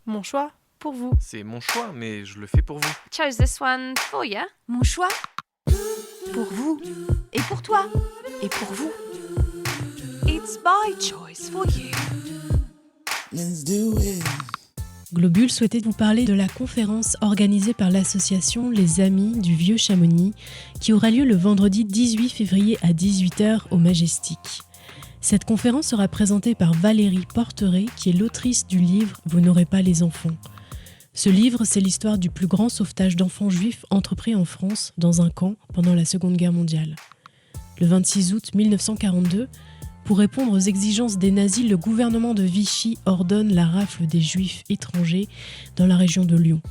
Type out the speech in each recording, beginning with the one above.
Mon choix pour vous. C'est mon choix, mais je le fais pour vous. Chose this one for you. Mon choix pour vous et pour toi Et pour vous. It's my choice for you. Let's do it. Globule souhaitait vous parler de la conférence organisée par l'association Les Amis du Vieux Chamonix qui aura lieu le vendredi 18 février à 18h au Majestic. Cette conférence sera présentée par Valérie Porteret qui est l'autrice du livre « Vous n'aurez pas les enfants ». Ce livre, c'est l'histoire du plus grand sauvetage d'enfants juifs entrepris en France dans un camp pendant la Seconde Guerre mondiale. Le 26 août 1942, pour répondre aux exigences des nazis, le gouvernement de Vichy ordonne la rafle des juifs étrangers dans la région de Lyon.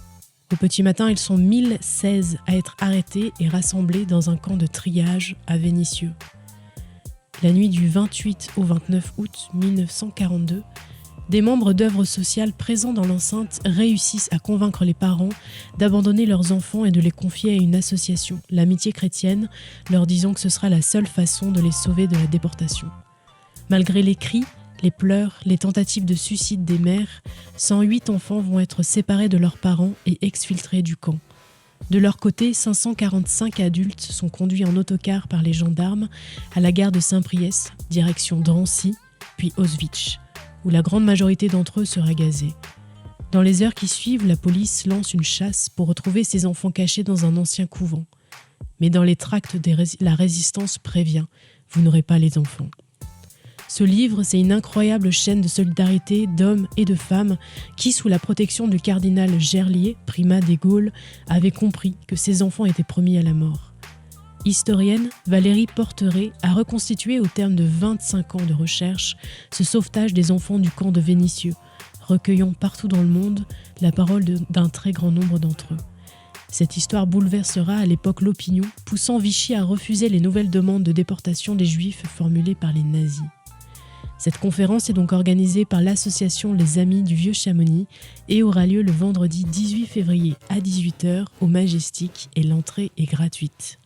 Au petit matin, ils sont 1016 à être arrêtés et rassemblés dans un camp de triage à Vénissieux. La nuit du 28 au 29 août 1942, des membres d'œuvres sociales présents dans l'enceinte réussissent à convaincre les parents d'abandonner leurs enfants et de les confier à une association, l'Amitié chrétienne, leur disant que ce sera la seule façon de les sauver de la déportation. Malgré les cris, les pleurs, les tentatives de suicide des mères, 108 enfants vont être séparés de leurs parents et exfiltrés du camp. De leur côté, 545 adultes sont conduits en autocar par les gendarmes à la gare de Saint-Priest, direction Drancy, puis Auschwitz, où la grande majorité d'entre eux sera gazée. Dans les heures qui suivent, la police lance une chasse pour retrouver ces enfants cachés dans un ancien couvent. Mais dans les tracts, la résistance prévient « Vous n'aurez pas les enfants ». Ce livre, c'est une incroyable chaîne de solidarité d'hommes et de femmes qui, sous la protection du cardinal Gerlier, primat des Gaules, avaient compris que ces enfants étaient promis à la mort. Historienne, Valérie Porteret a reconstitué au terme de 25 ans de recherche ce sauvetage des enfants du camp de Vénissieux, recueillant partout dans le monde la parole d'un très grand nombre d'entre eux. Cette histoire bouleversera à l'époque l'opinion, poussant Vichy à refuser les nouvelles demandes de déportation des Juifs formulées par les nazis. Cette conférence est donc organisée par l'association Les Amis du Vieux Chamonix et aura lieu le vendredi 18 février à 18h au Majestic et l'entrée est gratuite.